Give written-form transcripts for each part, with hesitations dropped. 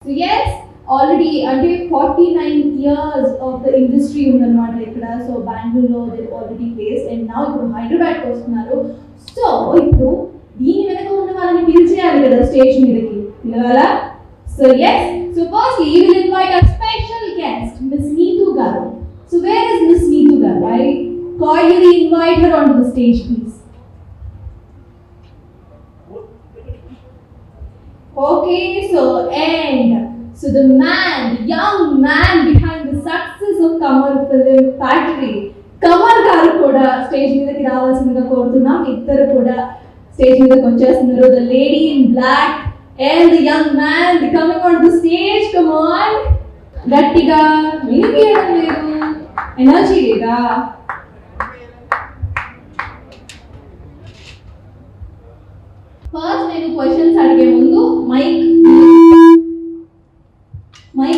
So yes, already అంటే 49 years of the industry ఉందన్నమాట ఇక్కడ. సో బెంగళూరులో they already place and now ఇప్పుడు హైదరాబాద్కి వస్తున్నారు. సో ఇప్పుడు దీని వెనక ఉన్న వాళ్ళని పిలిచేయాలి కదా స్టేజ్ మీదకి, పిలవాలా? So yes, so firstly we will invite our special guest, Miss Neetu garu. So where is Miss Neetu garu? I cordially invite her onto the stage, please. Okay, so the man, the young man behind the success of Kamal Film Factory, Kamal garu kuda stage మీదకి రావాల్సిందిగా కోరుతున్నాం. ఇద్దరు కూడా stage మీదకి వచ్చేస్తున్నారు. The lady in black and the young man, they coming on the stage. Come on, గట్టిగా వినిపించడం లేదు, ఎనర్జీ లేదా? ఫస్ట్ నేను క్వశ్చన్స్ అడిగే ముందు మైక్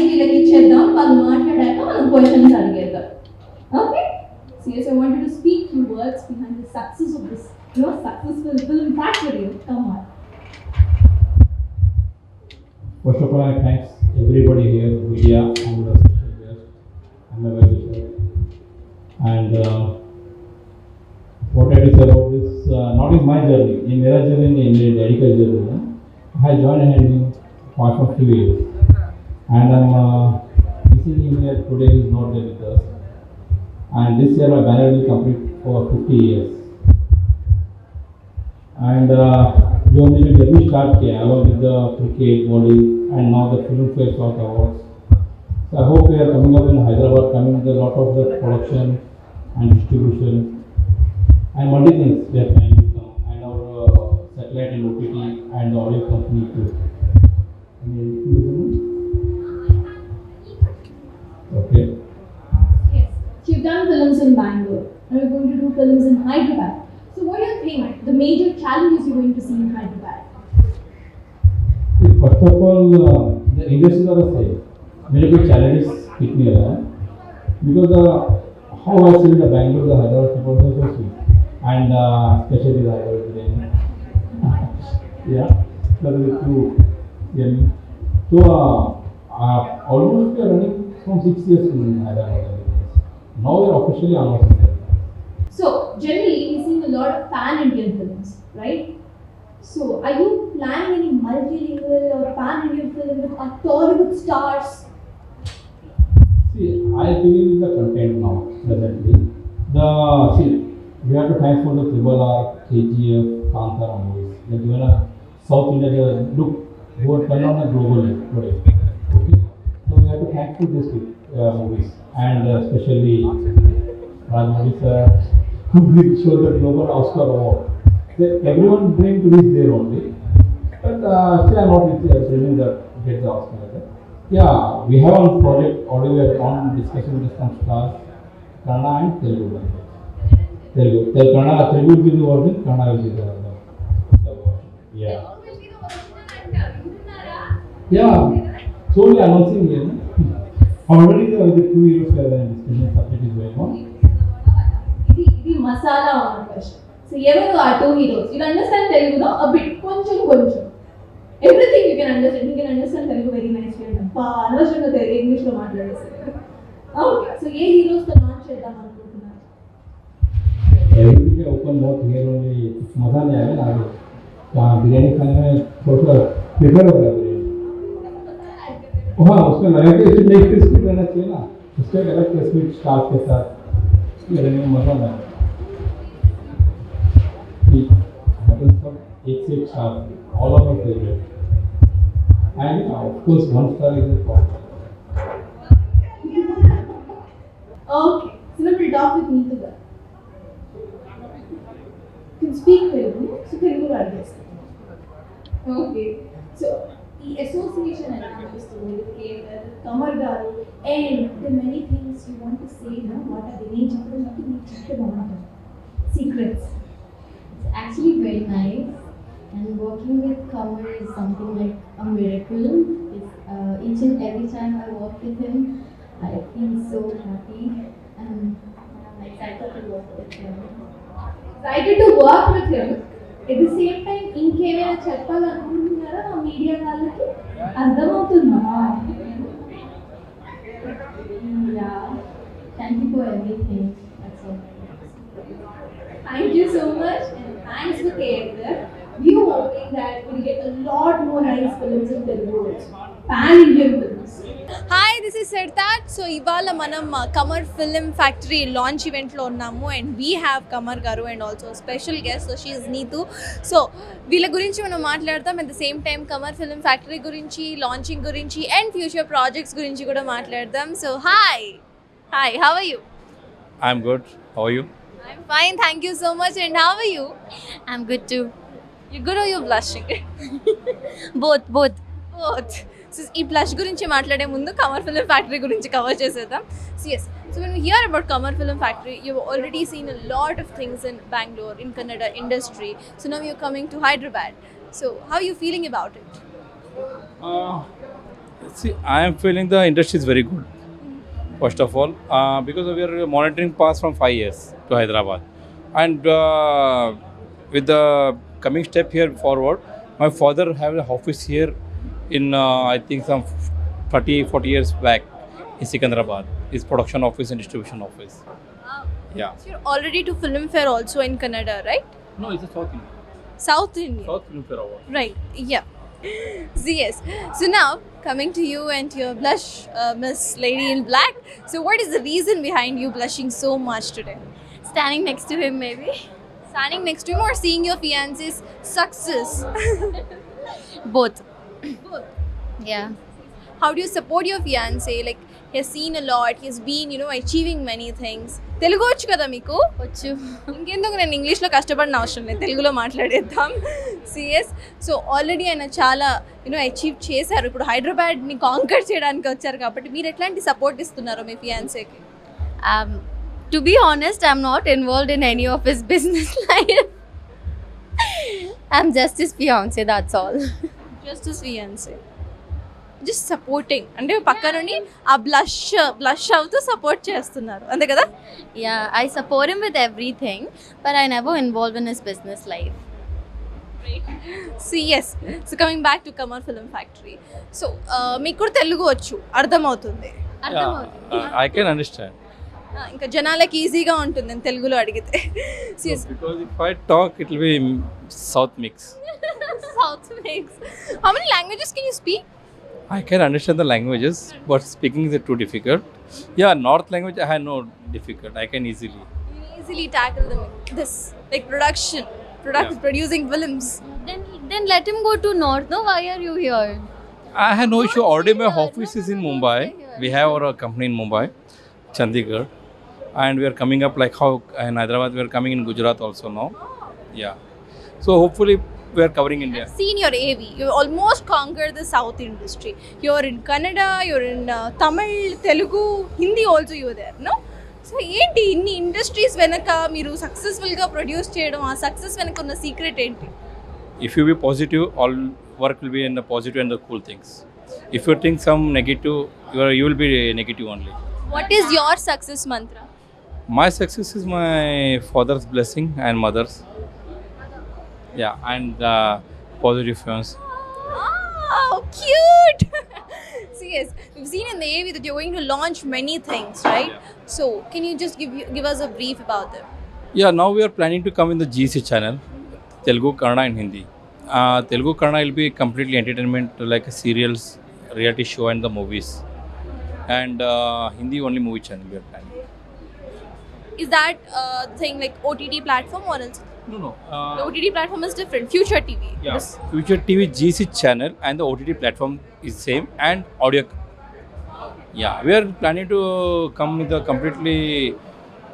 వీళ్ళకి ఇచ్చేద్దాం. వాళ్ళు మాట్లాడాక మనం క్వశ్చన్స్ అడిగేద్దాం. Okay, so yes, I wanted to speak few words behind the success of this, successful film factory. Come on. First of all, I thanks everybody here, media and the social guest. I'm a very sure. And what I say about this, not in my journey, in their journey, in their dedicated journey. I have joined handling for 2 years. And I'm missing him here today, he is not there with us. And this year my banner will complete for 50 years. And जो मैंने journey start किया along with the cricket, bowling and now the film fare South awards. So I hope we are coming up in Hyderabad, coming with a lot of the production and distribution and multi things we are trying to come, and our satellite and OTT and the audio company too. Okay. Yes, so you've done films in Bangalore. Now you're going to do films in Hyderabad. So what do you think the major challenges you're going to see in Hyderabad? First of all, the industries are the same. Many big challenges hit me around because how I see the Bangalore, the Hyderabad people are so sweet, and especially the Hyderabad. Yeah, that is true. Yeah. So almost we are running from 6 years in Hyderabad. Now we are officially almost there. So generally we're seeing a lot of pan-Indian films, right? So are you planning any multilingual or pan-Indian film with Tollywood stars? See, I believe in the content now presently. We have to thank for the Triple R, KGF, Kantara movies. They have given a South India look who are turned on a global today. Okay, so we have to thank for these movies and especially Rajmouli sir, who will show the global Oscar award. Everyone dream to reach there only, but still I'm not dreaming that get the Oscar. Yeah, we have one project already. We are on discussion with some stars, Kannada and Telugu. Kannada, Telugu will be the version, Kannada will be the version. Yeah. Yeah, slowly announcing here. Already the 2 years we have a discussion subject is going on. ఇది మసాలా ఉన్న question. So ఎవరు ఆ two heroes? You understand తెలుగులో a bit, కొంచెం everything you can understand. You can understand Telugu very nicely and అనవసరంగా తెలుగు ఇంగ్లీష్లో మాట్లాడేస్తారు. Okay, so ఏ హీరోస్తో launch చేద్దాం అనుకుంటున్నారు? Everything open both here only. मजा नहीं आएगा ना आगे. बिरयानी खाने में थोड़ा प्रिपेयर हो गया बिरयानी. हाँ, उसमें लगा कि इसमें एक क्रिस्पी रहना चाहिए ना, उसका एक अलग क्रिस्पी स्टार्च के साथ लगने में मजा ना आए. सब एक से एक star, all of our favorite, and of course one star is a top. Okay, so now we'll talk with Neetu garu. You can speak Telugu, so Telugu అడిగేస్తాను. Okay, so ఈ అసోసియేషన్ ఎలా అనిపిస్తుంది with KFL, Kamal garu, and the many things you want to say, no? What are the names of them? What చెప్తే బాగుంటుంది? Secrets. It's actually very nice, and working with Kamal is something like a miracle. Each and every time I work with him, I feel so happy, and I'm excited to work with him. Excited to work with him. At the same time, ఇంకేమైనా చెప్పాలనుకుంటున్నారా? చెప్తున్నారా మా media వాళ్ళకి? అర్థమవుతుందా? Yeah. Thank you for everything. That's all. Thank you so much and thanks for KFF. We are hoping that we'll get a lot more nice films in Telugu. Pan-Indian films. Hi this is Siddharth. So ఇవాళ మనం Kamar film factory launch ఈవెంట్లో ఉన్నాము and we have Kamar garu and also special guest. So she is Neetu. So వీళ్ళ గురించి మనం మాట్లాడతాం. At the same time Kamar film factory గురించి, launching గురించి అండ్ ఫ్యూచర్ ప్రాజెక్ట్స్ గురించి కూడా మాట్లాడదాం. So hi how are you? I'm good. How are you? I'm fine, thank you so much. And how are you? I'm good too. You good are you blushing? Both. Both. So ఈ blush గురించి మాట్లాడే ముందు Kamar film factory గురించి cover చేసేద్దాం. So when we hear about Kamar film factory, you've already seen a lot of things in Bangalore, in Kannada industry. So now you're coming to Hyderabad. So how are you feeling about it? See, I am feeling the industry is very good. First of all, because we are monitoring past from 5 years to Hyderabad, and with the coming step here forward, my father have an office here in I think some 30-40 years back in Secunderabad. His production office and distribution office. Wow. Yeah. So you're already to Filmfare also in Kannada, right? No, it's a South Indian. South Indian. South Filmfare Award. Right, yeah. So yes, so now coming to you and your blush, Miss Lady in Black. So what is the reason behind you blushing so much today? Standing next to him, maybe. Standing next to him or seeing your fiance's success? Both. Both. Yeah. How do you support your fiance? Like, he has seen a lot, he has been, achieving many things. Telugu వచ్చు కదా మీకు? వచ్చు. ఇంకెందుకు నేను ఇంగ్లీష్లో కష్టపడిన అవసరం లేదు, తెలుగులో మాట్లాడేద్దాం. సిఎస్. సో ఆల్రెడీ ఆయన చాలా అచీవ్ చేశారు. ఇప్పుడు హైదరాబాద్ని కాంకర్ చేయడానికి వచ్చారు కాబట్టి మీరు ఎట్లాంటి సపోర్ట్ ఇస్తున్నారు మీ ఫియాన్సేకి? To be honest, I'm not involved in any of his business life. I'm just his fiance, that's all. Just fiance, just supporting, అంటే పక్క నుండి ఆ బ్లష్ అవుతూ సపోర్ట్ చేస్తున్నారు, అంతే కదా? Yeah, I support him with everything, but I never involved in his business life. CS. So coming back to Kamar film factory. So మీకు కూడా తెలుగు వచ్చు, అర్థమవుతుంది. I can understand. ఇంకా జనాలకి ఈజీగా ఉంటుంది నేను తెలుగులో అడిగితే. CS. Because if I talk, it will be South mix. South makes. How many languages can you speak? I can understand the languages, but speaking is too difficult. Yeah, North language I have no difficult. I can easily. You can easily tackle them. This like production, Yeah. producing films. Then let him go to North. No, why are you here? I have no issue. Already my here, office no? is in Mumbai. Here. We have our company in Mumbai, Chandigarh, and we are coming up like how in Hyderabad we are coming in Gujarat also now. Yeah. So hopefully we are covering India. I've seen your AV. You almost conquered the South industry. You're in Kannada, you're in Tamil, Telugu, Hindi also you were there, no? So ఏంటి ఇన్ని industries వెనక మీరు సక్సెస్ఫుల్గా produce చేయడం, ఆ success వెనక ఉన్న secret ఏంటి? If you be positive, all work will be in the positive and the cool things. If you think some negative, you will be negative only. What is your success Mantra? My success is my father's blessing and mother's. Yeah, and positive friends. Oh, cute! So yes, we've seen in the AV that you're going to launch many things, right? Yeah. So can you just give us a brief about them? Yeah, now we are planning to come in the GC channel, Telugu, Kannada and Hindi. Telugu, Kannada will be completely entertainment like serials, reality show and the movies. And Hindi only movie channel we are planning. Is that thing like OTT platform or else? No. The OTT platform is different. Future TV. Yeah, Future TV GC channel and the OTT platform is same and audio. Yeah, we are planning to come with the completely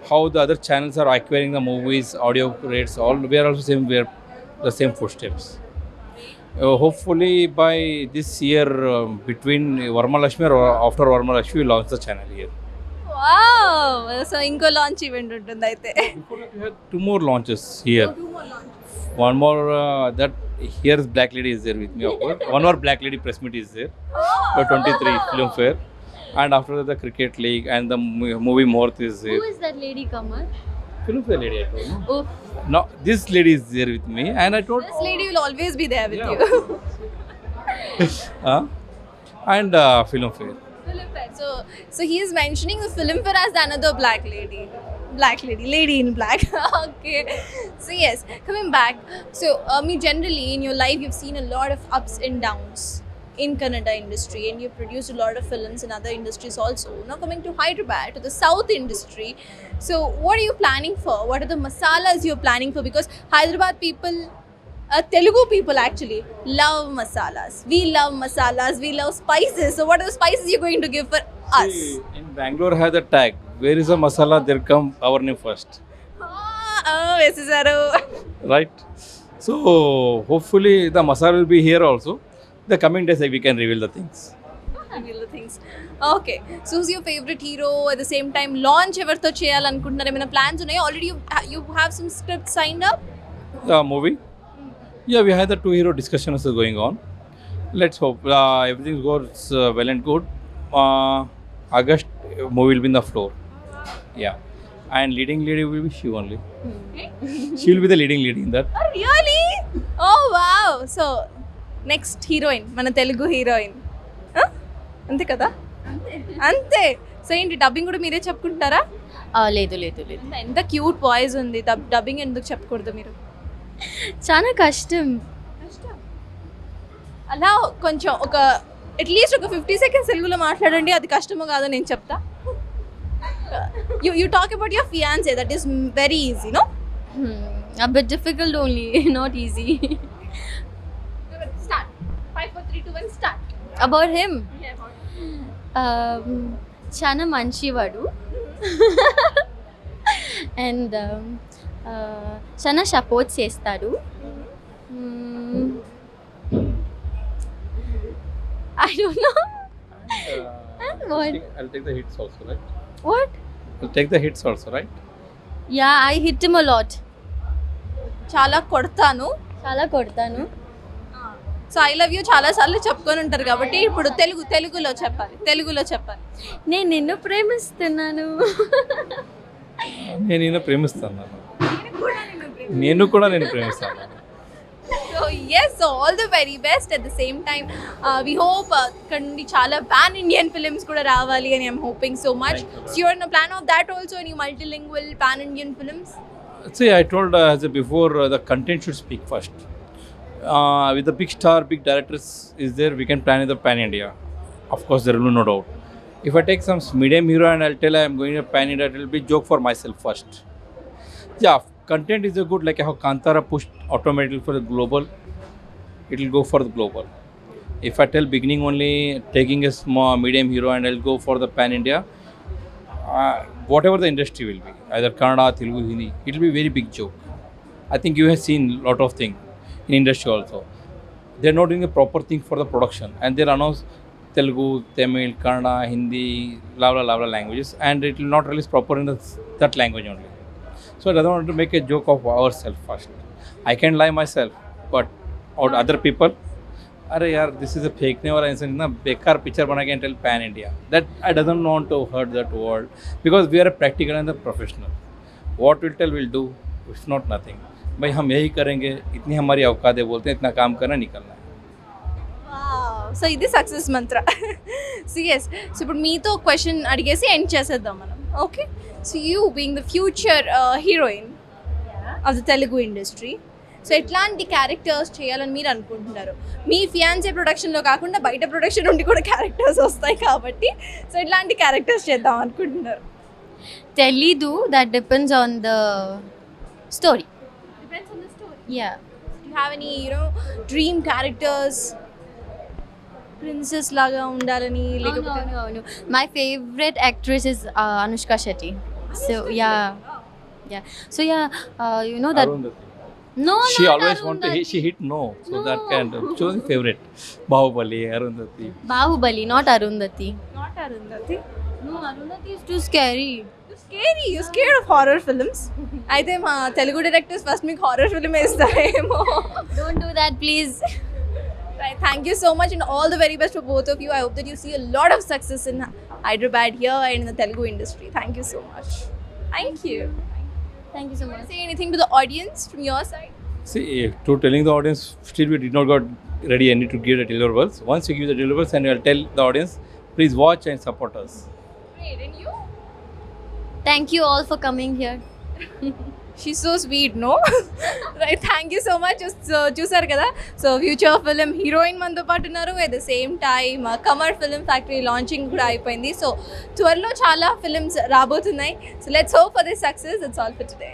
how the other channels are acquiring the movies, audio rates, all. We are also same. We are the same footsteps. Hopefully by this year, between Varma Lakshmi or after Varma Lakshmi, we launch the channel here. Wow! So ఇంకో launch event ఉంటుంది అయితే. Before that, we had 2 more launches here. 2 more launches. One more that here's Black Lady is there with me. Of course. One more Black Lady press meet is there. For 23 Filmfare, and after that the Cricket League and the movie Muhurt is there. Who is that lady, Kamar? Filmfare lady, I told you. Oh, No, this lady is there with me, and I told. This lady will always be there with Yeah. you. And Filmfare. Filmfare. So he is mentioning the Filmfare as another black lady. Lady in black. Okay. So yes, coming back. So me generally in your life you've seen a lot of ups and downs in Kannada industry, and you produced a lot of films in other industries also. Now coming to Hyderabad, to the South industry. So what are you planning for? What are the masalas you're planning for? Because Hyderabad people, Telugu people actually love masalas. We love masalas. We love spices. So what are the spices you're going to give for us? See, in Bangalore has a tag. Where is a masala? There come our name first. Vesesaru. Right? So hopefully the masala will be here also. The coming days we can reveal the things. Reveal the things. Okay. So who's your favorite hero? At the same time, launch everto cheyalanuntunnaru emana plans unnaya? Already you have some scripts signed up? The movie? Yeah, we had the 2 hero discussions going on. Let's hope everything goes well and good. August movie will be in the floor. Yeah. And leading lady will be she only. She will be the leading lady in that. Oh, really? Oh, wow. So, next heroine, మన Telugu heroine అంతే కదా అంతే. So ఏంటి dubbing కూడా మీరే చెప్పుకుంటారా? లేదు. ఎంత cute voice ఉంది, డబ్బింగ్ ఎందుకు చెప్పకూడదు మీరు? చాలా కష్టం. అలా కొంచెం ఒక అట్లీస్ట్ ఒక 50 సెకండ్స్ తెలుగులో మాట్లాడండి, అది కష్టమో కాదో నేను చెప్తా. You talk about your fiancé, that is very easy, no? A bit difficult only, not easy. Start. 5, 4, 3, 2, 1, start. About him, Yeah, about చాలా మంచివాడు అండ్ చాలా సపోర్ట్ చేస్తాడు. I don't know. What? I'll take the hits also, right? What? I'll take the hits also, right? Yeah, I hit him a lot. చాలా కొడతాను. చాలా కొడతాను. So I love you చాలా సార్లు చెప్పుకొని ఉంటారు కాబట్టి ఇప్పుడు తెలుగులో చెప్పాలి. నేను నిన్ను ప్రేమిస్తున్నాను. నేను నిన్ను ప్రేమిస్తాను. నేను కూడా ప్రేమిస్తాను. So yes, so all the very best. At the same time we hope ఇక్కడ నుండి చాలా పాన్ ఇండియన్ ఫిలిమ్స్ కూడా రావాలి అని I'm hoping so much. So you're in plan of that also, any multilingual pan Indian films? See, I told as before, the content should speak first. With the big star, big directors is there, we can plan in the pan India. Of course, there will be no doubt. If I take some medium hero and I'll tell I am going to pan India, it will be joke for myself first. Yeah, content is a good, like how Kantara pushed automatically for the global, it will go for the global. If I tell beginning only taking a small medium hero and I'll go for the pan India, whatever the industry will be, either Kannada, Telugu, Hindi, it will be very big joke. I think you have seen lot of things in industry also. They are not doing the proper thing for the production, and they'll announce Telugu, Tamil, Kannada, Hindi, lavla languages, and it will not release proper in that language only. So I don't want to make a joke of ourselves first. I can lie myself, but out other people, अरे यार this is a fake name or anything ना बेकार picture बना के tell pan India. That I doesn't want to hurt that world, because we are a practical and a professional. What we'll tell we'll do. It's not nothing. भाई हम यही करेंगे, इतनी हमारी औकात है, बोलते हैं इतना काम करना निकलना है. సో ఇది సక్సెస్ మంత్ర. సో ఎస్, సో ఇప్పుడు మీతో క్వశ్చన్ అడిగేసి ఎండ్ చేసేద్దాం మనం. Okay, so you being the future heroine of the Telugu industry, so ఎట్లాంటి క్యారెక్టర్స్ చేయాలని మీరు అనుకుంటున్నారు? మీ ఫియాన్సీ ప్రొడక్షన్లో కాకుండా బయట ప్రొడక్షన్ నుండి కూడా క్యారెక్టర్స్ వస్తాయి కాబట్టి, సో ఎట్లాంటి క్యారెక్టర్స్ చేద్దాం అనుకుంటున్నారు? తెలీదు, that depends on the story. Depends on the story. Yeah. Do you have any, dream characters? Princess laga undalani, లేకపోతే No. My favorite actress is Anushka Shetty. So yeah. So you know that. Arundhati. No, She not always want to Arundhati. hit, she hit no. So No. that kind of choose favorite. Bahubali, Arundhati. Bahubali, not Arundhati. not Arundhati. No, Arundhati is too scary. You're scared of horror films. అయితే మా Telugu directors first మీకు horror film వేస్తారేమో. Don't do that, please. Right, thank you so much and all the very best for both of you. I hope that you see a lot of success in Hyderabad here and in the Telugu industry. Thank you so much. Thank you. Thank you so much. Say anything to the audience from your side? See, to telling the audience, still we did not got ready and need to give the deliverables. Once you give the deliverables, and I'll tell the audience, please watch and support us. Great, and you? Thank you all for coming here. She's so sweet, no? Right, thank you so much. So, చూసారు కదా, so future film heroine మనతో పాటు ఉన్నారు. At the same time Kamar film factory launching కూడా అయిపోయింది. So త్వరలో చాలా films రాబోతున్నాయి. So let's hope for this success. It's all for today.